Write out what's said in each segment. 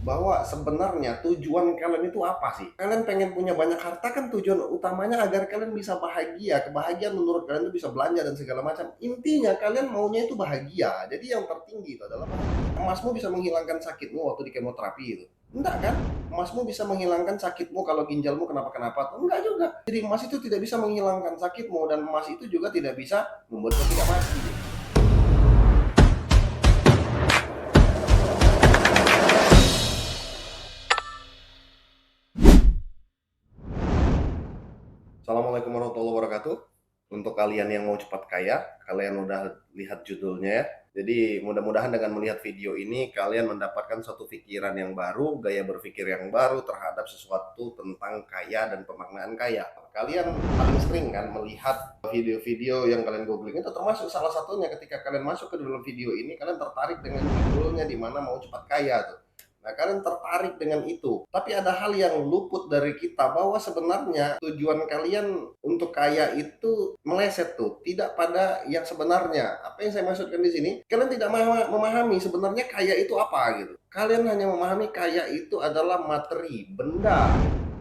bahwa sebenarnya tujuan kalian itu apa sih? Kalian pengen punya banyak harta kan tujuan utamanya agar kalian bisa bahagia. Kebahagiaan menurut kalian itu bisa belanja dan segala macam. Intinya kalian maunya itu bahagia. Jadi yang tertinggi itu adalah bahagia. Emasmu bisa menghilangkan sakitmu waktu di kemoterapi itu. Enggak kan? Emasmu bisa menghilangkan sakitmu kalau ginjalmu kenapa-kenapa. Enggak juga. Jadi emas itu tidak bisa menghilangkan sakitmu dan emas itu juga tidak bisa membuat kau tidak mati. Assalamualaikum warahmatullahi wabarakatuh. Untuk kalian yang mau cepat kaya, kalian udah lihat judulnya ya. Jadi mudah-mudahan dengan melihat video ini kalian mendapatkan suatu pikiran yang baru, gaya berpikir yang baru terhadap sesuatu tentang kaya dan pemaknaan kaya. Kalian paling sering kan melihat video-video yang kalian googling itu, termasuk salah satunya ketika kalian masuk ke dalam video ini kalian tertarik dengan judulnya di mana mau cepat kaya tuh. Nah, kalian tertarik dengan itu. Tapi ada hal yang luput dari kita bahwa sebenarnya tujuan kalian untuk kaya itu meleset tuh, tidak pada yang sebenarnya. Apa yang saya maksudkan di sini? Kalian tidak memahami sebenarnya kaya itu apa gitu. Kalian hanya memahami kaya itu adalah materi, benda.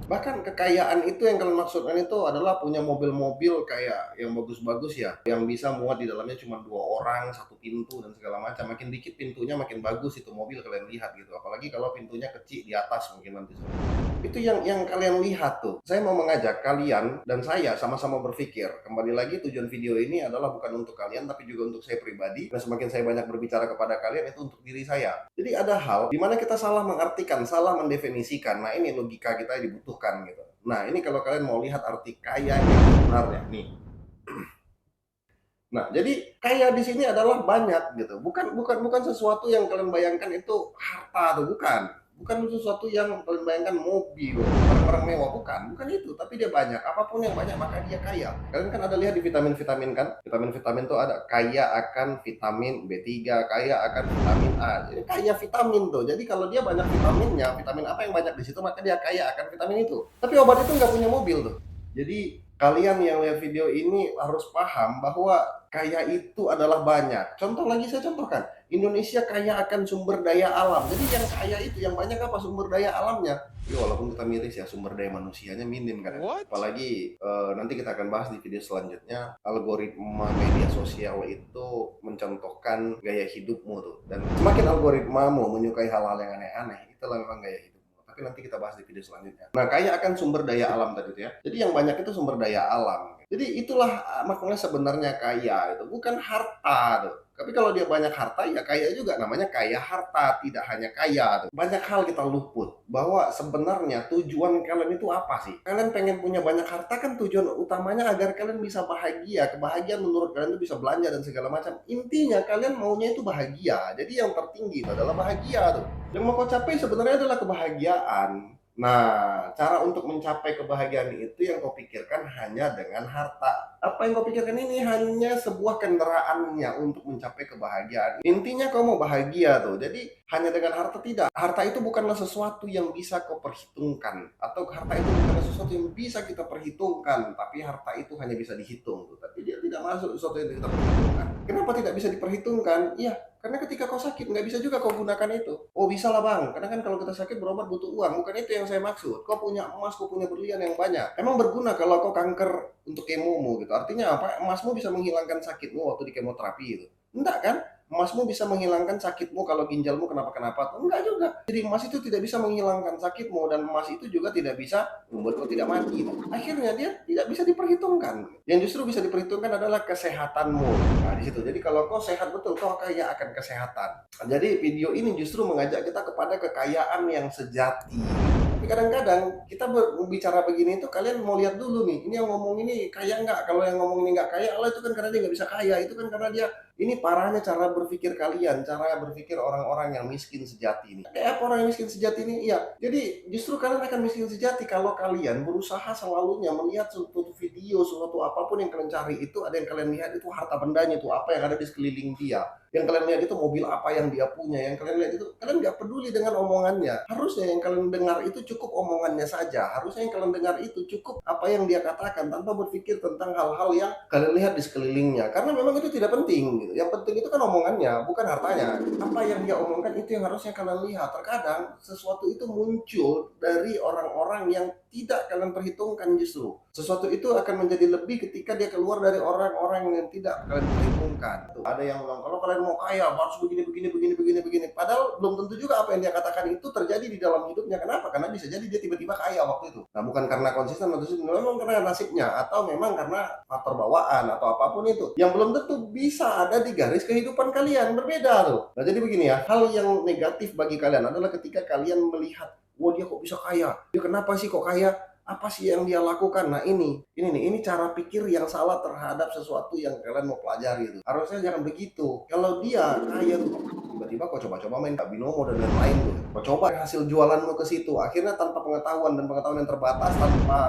Bahkan kekayaan itu yang kalian maksudkan itu adalah punya mobil-mobil kayak yang bagus-bagus ya, yang bisa muat di dalamnya cuma 2 orang, satu pintu dan segala macam. Makin dikit pintunya makin bagus itu mobil kalian lihat gitu. Apalagi kalau pintunya kecil di atas mungkin nanti. Itu yang kalian lihat tuh. Saya mau mengajak kalian dan saya sama-sama berpikir. Kembali lagi tujuan video ini adalah bukan untuk kalian tapi juga untuk saya pribadi. Dan semakin saya banyak berbicara kepada kalian itu untuk diri saya. Jadi ada hal di mana kita salah mengartikan, salah mendefinisikan. Nah, ini logika kita yang dibutuhkan gitu. Nah, ini kalau kalian mau lihat arti kaya yang sebenarnya nih. Nah, jadi kaya di sini adalah banyak gitu. Bukan sesuatu yang kalian bayangkan itu harta tuh, bukan. Bukan sesuatu yang kalian bayangkan mobil, barang-barang mewah, bukan itu, tapi dia banyak. Apapun yang banyak maka dia kaya. Kalian kan ada lihat di vitamin-vitamin kan? Vitamin-vitamin tuh ada kaya akan vitamin B3, kaya akan vitamin A. Jadi kaya vitamin tuh. Jadi kalau dia banyak vitaminnya, vitamin apa yang banyak di situ maka dia kaya akan vitamin itu. Tapi obat itu nggak punya mobil tuh. Jadi kalian yang lihat video ini harus paham bahwa kaya itu adalah banyak. Contoh lagi saya contohkan, Indonesia kaya akan sumber daya alam. Jadi yang kaya itu yang banyak apa sumber daya alamnya. Ya, walaupun kita miris ya sumber daya manusianya minim kan. Apalagi nanti kita akan bahas di video selanjutnya algoritma media sosial itu mencontohkan gaya hidupmu tuh. Dan semakin algoritmamu menyukai hal-hal yang aneh-aneh, itulah memang gaya hidup. Tapi nanti kita bahas di video selanjutnya. Nah, kaya akan sumber daya alam tadi ya. Jadi yang banyak itu sumber daya alam. Jadi itulah maknanya sebenarnya kaya itu, bukan harta tuh. Tapi kalau dia banyak harta ya kaya juga, namanya kaya harta, tidak hanya kaya tuh. Banyak hal kita luput bahwa sebenarnya tujuan kalian itu apa sih? Kalian pengen punya banyak harta kan tujuan utamanya agar kalian bisa bahagia. Kebahagiaan menurut kalian itu bisa belanja dan segala macam. Intinya kalian maunya itu bahagia. Jadi yang tertinggi itu adalah bahagia tuh. Yang mau kau capai sebenarnya adalah kebahagiaan. Nah, cara untuk mencapai kebahagiaan itu yang kau pikirkan hanya dengan harta. Apa yang kau pikirkan ini hanya sebuah kendaraannya untuk mencapai kebahagiaan. Intinya kau mau bahagia tuh. Jadi hanya dengan harta tidak. Harta itu bukanlah sesuatu yang bisa kau perhitungkan. Atau harta itu bukanlah sesuatu yang bisa kita perhitungkan. Tapi harta itu hanya bisa dihitung tuh. Tapi dia tidak masuk sesuatu yang kita perhitungkan. Kenapa tidak bisa diperhitungkan? Iya, karena ketika kau sakit nggak bisa juga kau gunakan itu. Oh bisa lah bang, karena kan kalau kita sakit berobat butuh uang. Bukan itu yang saya maksud. Kau punya emas, kau punya berlian yang banyak. Emang berguna kalau kau kanker untuk kemomu gitu. Artinya apa? Emasmu bisa menghilangkan sakitmu waktu di kemoterapi itu. Enggak kan? Emasmu bisa menghilangkan sakitmu kalau ginjalmu kenapa-kenapa. Enggak juga. Jadi emas itu tidak bisa menghilangkan sakitmu dan emas itu juga tidak bisa membuat kau tidak mati. Akhirnya dia tidak bisa diperhitungkan. Yang justru bisa diperhitungkan adalah kesehatanmu. Nah, di situ. Jadi kalau kau sehat betul, kau kaya akan kesehatan. Jadi video ini justru mengajak kita kepada kekayaan yang sejati. Tapi kadang-kadang kita berbicara begini itu kalian mau lihat dulu nih, ini yang ngomong ini kaya nggak? Kalau yang ngomong ini nggak kaya, Allah itu kan karena dia nggak bisa kaya, itu kan karena dia ini parahnya cara berpikir kalian, cara berpikir orang-orang yang miskin sejati ini. Kayak apa orang yang miskin sejati ini? Iya, jadi justru kalian akan miskin sejati kalau kalian berusaha selalunya melihat suatu video, suatu apapun yang kalian cari itu ada yang kalian lihat itu harta bendanya itu apa yang ada di sekeliling dia. Yang kalian lihat itu mobil apa yang dia punya, yang kalian lihat itu kalian nggak peduli dengan omongannya. Harusnya yang kalian dengar itu cukup omongannya saja. Harusnya yang kalian dengar itu cukup apa yang dia katakan tanpa berpikir tentang hal-hal yang kalian lihat di sekelilingnya. Karena memang itu tidak penting gitu. Yang penting itu kan omongannya, bukan hartanya. Apa yang dia omongkan itu yang harusnya kalian lihat. Terkadang sesuatu itu muncul dari orang-orang yang tidak kalian perhitungkan justru. Sesuatu itu akan menjadi lebih ketika dia keluar dari orang-orang yang tidak kalian perhitungkan. Tuh, ada yang bilang kalau kalian mau kaya harus begini begini begini begini begini. Padahal belum tentu juga apa yang dia katakan itu terjadi di dalam hidupnya. Kenapa? Karena bisa jadi dia tiba-tiba kaya waktu itu. Nah, bukan karena konsisten atau memang karena nasibnya atau memang karena faktor bawaan atau apapun itu. Yang belum tentu bisa ada di garis kehidupan kalian, berbeda tuh. Nah, jadi begini ya, hal yang negatif bagi kalian adalah ketika kalian melihat, wah dia kok bisa kaya? Dia kenapa sih kok kaya? Apa sih yang dia lakukan? Nah ini cara pikir yang salah terhadap sesuatu yang kalian mau pelajari itu. Harusnya jangan begitu. Kalau dia kaya tuh, tiba-tiba kau coba-coba main binomo dan lain-lain tuh. Kau coba hasil jualanmu ke situ. Akhirnya tanpa pengetahuan dan pengetahuan yang terbatas, tanpa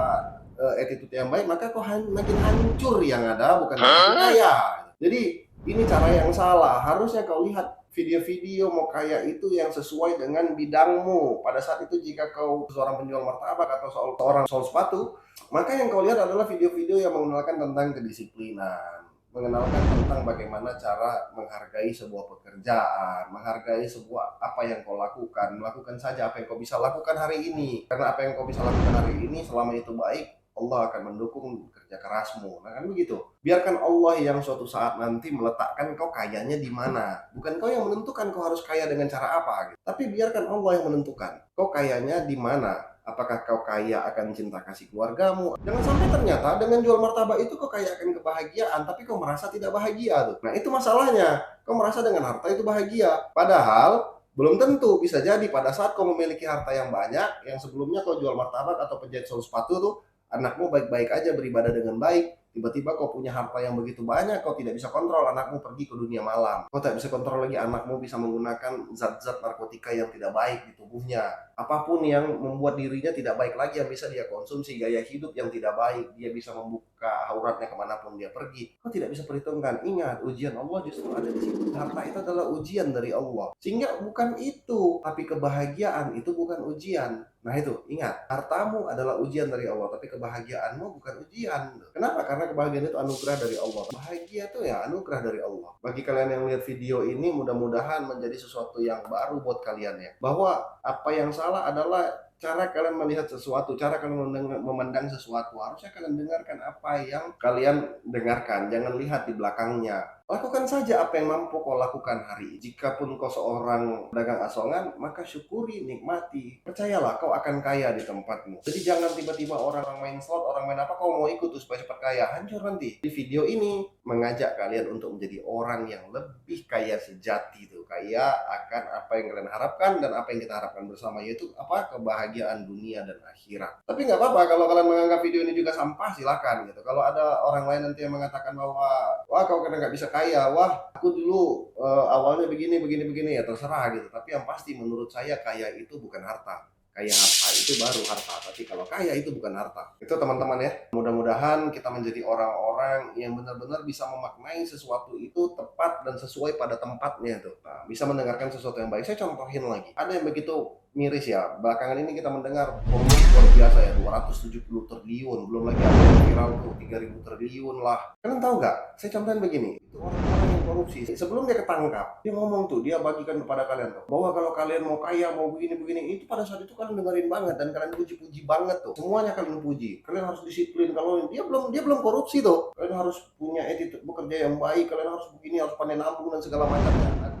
attitude yang baik, maka kau makin hancur yang ada, bukan makin kaya. Jadi ini cara yang salah. Harusnya kau lihat video-video mau kaya itu yang sesuai dengan bidangmu. Pada saat itu jika kau seorang penjual martabak atau seorang sol sepatu, maka yang kau lihat adalah video-video yang mengenalkan tentang kedisiplinan, mengenalkan tentang bagaimana cara menghargai sebuah pekerjaan, menghargai sebuah apa yang kau lakukan, melakukan saja apa yang kau bisa lakukan hari ini. Karena apa yang kau bisa lakukan hari ini selama itu baik, Allah akan mendukung kerja kerasmu. Nah kan begitu. Biarkan Allah yang suatu saat nanti meletakkan kau kayanya di mana. Bukan kau yang menentukan kau harus kaya dengan cara apa gitu. Tapi biarkan Allah yang menentukan kau kayanya di mana. Apakah kau kaya akan cinta kasih keluargamu? Jangan sampai ternyata dengan jual martabak itu kau kaya akan kebahagiaan, tapi kau merasa tidak bahagia tuh. Nah itu masalahnya. Kau merasa dengan harta itu bahagia. Padahal belum tentu. Bisa jadi pada saat kau memiliki harta yang banyak, yang sebelumnya kau jual martabak atau penjahit sol sepatu tuh, anakmu baik-baik aja beribadah dengan baik, tiba-tiba kau punya harta yang begitu banyak, kau tidak bisa kontrol anakmu pergi ke dunia malam. Kau tak bisa kontrol lagi anakmu bisa menggunakan zat-zat narkotika yang tidak baik di tubuhnya. Apapun yang membuat dirinya tidak baik lagi yang bisa dia konsumsi, gaya hidup yang tidak baik, dia bisa membuka auratnya kemanapun dia pergi. Kau tidak bisa perhitungkan. Ingat, ujian Allah justru ada di situ. Harta itu adalah ujian dari Allah. Sehingga bukan itu, tapi kebahagiaan itu bukan ujian. Nah itu, ingat, hartamu adalah ujian dari Allah, tapi kebahagiaanmu bukan ujian. Kenapa? Karena kebahagiaan itu anugerah dari Allah. Bahagia itu ya anugerah dari Allah. Bagi kalian yang lihat video ini, mudah-mudahan menjadi sesuatu yang baru buat kalian ya. Bahwa apa yang salah adalah cara kalian melihat sesuatu, cara kalian memandang sesuatu. Harusnya kalian dengarkan apa yang kalian dengarkan, jangan lihat di belakangnya. Lakukan saja apa yang mampu kau lakukan hari ini. Jikapun kau seorang pedagang asongan, maka syukuri, nikmati. Percayalah kau akan kaya di tempatmu. Jadi jangan tiba-tiba orang main slot, orang main apa, kau mau ikut tuh supaya cepat kaya. Hancur nanti. Di video ini mengajak kalian untuk menjadi orang yang lebih kaya sejati tuh. Kaya akan apa yang kalian harapkan dan apa yang kita harapkan bersama, yaitu apa? Kebahagiaan dunia dan akhirat. Tapi nggak apa-apa kalau kalian menganggap video ini juga sampah, silakan gitu. Kalau ada orang lain nanti yang mengatakan bahwa wah kau kena nggak bisa kaya, wah aku dulu awalnya begini ya, terserah gitu. Tapi yang pasti menurut saya kaya itu bukan harta. Kaya harta itu baru harta, tapi kalau kaya itu bukan harta. Itu teman-teman ya. Mudah-mudahan kita menjadi orang-orang yang benar-benar bisa memaknai sesuatu itu tepat dan sesuai pada tempatnya tuh. Nah, bisa mendengarkan sesuatu yang baik. Saya contohin lagi. Ada yang begitu miris ya. Belakangan ini kita mendengar volume luar biasa ya, 270 triliun. Belum lagi ada yang viral tuh 3000 triliun lah. Kalian tahu nggak? Saya contohin begini. Itu orang-orang yang korupsi. Sebelum dia ketangkap, dia ngomong tuh, dia bagikan kepada kalian tuh, bahwa kalau kalian mau kaya, mau begini-begini, itu pada saat itu kalian dengerin banget dan kalian puji-puji banget tuh. Semuanya kalian puji. Kalian harus disiplin. Kalau dia belum korupsi tuh. Kalian harus punya attitude bekerja yang baik. Kalian harus begini, harus pandai nabung dan segala macamnya.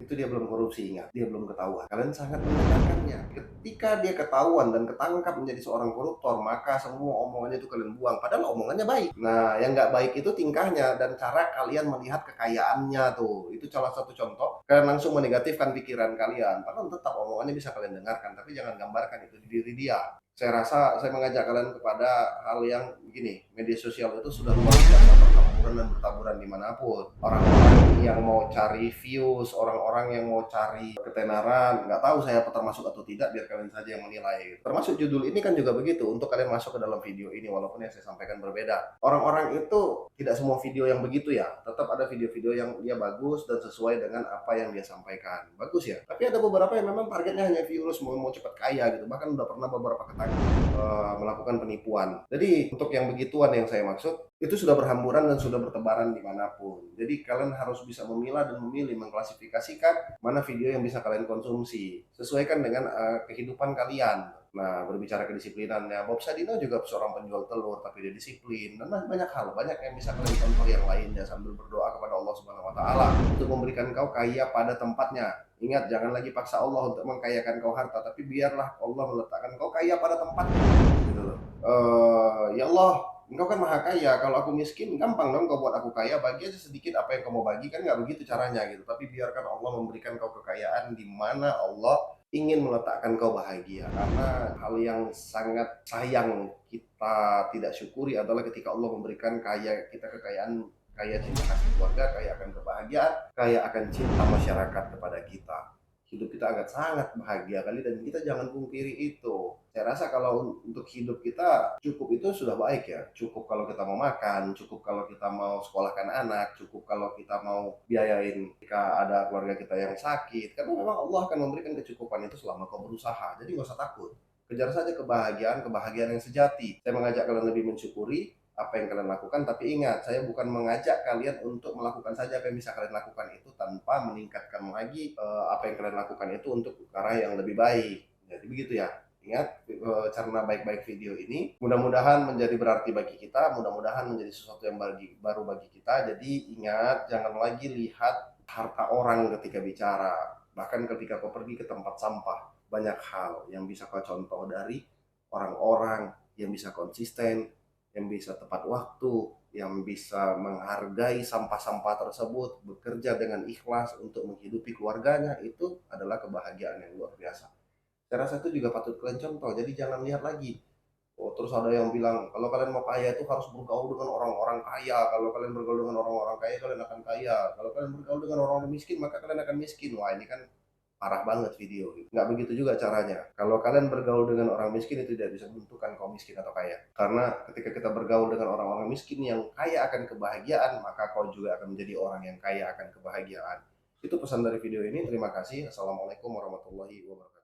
Itu dia belum korupsi, ingat, dia belum ketahuan. Kalian sangat mendengarkannya. Ketika dia ketahuan dan ketangkap menjadi seorang koruptor, maka semua omongannya itu kalian buang, padahal omongannya baik. Nah, yang nggak baik itu tingkahnya dan cara kalian melihat kekayaannya tuh. Itu salah satu contoh kalian langsung menegatifkan pikiran kalian. Padahal tetap omongannya bisa kalian dengarkan, tapi jangan gambarkan itu di diri dia. Saya rasa saya mengajak kalian kepada hal yang begini, media sosial itu sudah luar biasa berkembang. berhamburan dan bertaburan dimanapun. Orang-orang yang mau cari views, orang-orang yang mau cari ketenaran, nggak tahu saya apa termasuk atau tidak, biar kalian saja yang menilai. Termasuk judul ini kan juga begitu, untuk kalian masuk ke dalam video ini, walaupun yang saya sampaikan berbeda. Orang-orang itu tidak semua video yang begitu ya, tetap ada video-video yang dia bagus dan sesuai dengan apa yang dia sampaikan. Bagus ya, tapi ada beberapa yang memang targetnya hanya views, mau cepat kaya gitu. Bahkan udah pernah beberapa ketangkep melakukan penipuan. Jadi untuk yang begituan yang saya maksud, itu sudah berhamburan dan sudah bertebaran dimanapun. Jadi kalian harus bisa memilah dan memilih, mengklasifikasikan mana video yang bisa kalian konsumsi. Sesuaikan dengan kehidupan kalian. Nah, berbicara kedisiplinannya, Bob Sadino juga seorang penjual telur, tapi dia disiplin. Dan banyak hal, banyak yang bisa kalian contoh yang lainnya sambil berdoa kepada Allah Subhanahu Wa Taala untuk memberikan kau kaya pada tempatnya. Ingat, jangan lagi paksa Allah untuk mengkayakan kau harta, tapi biarlah Allah meletakkan kau kaya pada tempatnya. Gitu loh. Ya Allah, Engkau kan maha kaya, kalau aku miskin gampang dong kau buat aku kaya, bagi aja sedikit apa yang kamu bagi, kan nggak begitu caranya gitu. Tapi biarkan Allah memberikan kau kekayaan di mana Allah ingin meletakkan kau bahagia. Karena hal yang sangat sayang kita tidak syukuri adalah ketika Allah memberikan kita kekayaan, kaya cinta kasih keluarga, kaya akan kebahagiaan, kaya akan cinta masyarakat kepada kita. Hidup kita akan sangat bahagia kali, dan kita jangan pungkiri itu. Saya rasa kalau untuk hidup kita cukup itu sudah baik ya. Cukup kalau kita mau makan, cukup kalau kita mau sekolahkan anak, cukup kalau kita mau biayain jika ada keluarga kita yang sakit. Karena memang Allah akan memberikan kecukupan itu selama kau berusaha. Jadi nggak usah takut. Kejar saja kebahagiaan, kebahagiaan yang sejati. Saya mengajak kalian lebih mensyukuri apa yang kalian lakukan, tapi ingat, saya bukan mengajak kalian untuk melakukan saja apa yang bisa kalian lakukan itu tanpa meningkatkan lagi apa yang kalian lakukan itu untuk ke arah yang lebih baik. Jadi begitu ya. Ingat, cerna baik-baik video ini mudah-mudahan menjadi berarti bagi kita, mudah-mudahan menjadi sesuatu yang baru bagi kita. Jadi ingat, jangan lagi lihat harta orang ketika bicara. Bahkan ketika kau pergi ke tempat sampah, banyak hal yang bisa kau contoh dari orang-orang yang bisa konsisten, yang bisa tepat waktu, yang bisa menghargai sampah-sampah tersebut, bekerja dengan ikhlas untuk menghidupi keluarganya. Itu adalah kebahagiaan yang luar biasa. Saya rasa itu juga patut kalian contoh. Jadi jangan lihat lagi, oh terus ada yang bilang kalau kalian mau kaya itu harus bergaul dengan orang-orang kaya, kalau kalian bergaul dengan orang-orang kaya kalian akan kaya, kalau kalian bergaul dengan orang-orang miskin maka kalian akan miskin. Wah, ini kan parah banget video. Nggak begitu juga caranya. Kalau kalian bergaul dengan orang miskin itu tidak bisa menentukan kau miskin atau kaya. Karena ketika kita bergaul dengan orang-orang miskin yang kaya akan kebahagiaan, maka kau juga akan menjadi orang yang kaya akan kebahagiaan. Itu pesan dari video ini. Terima kasih. Assalamualaikum warahmatullahi wabarakatuh.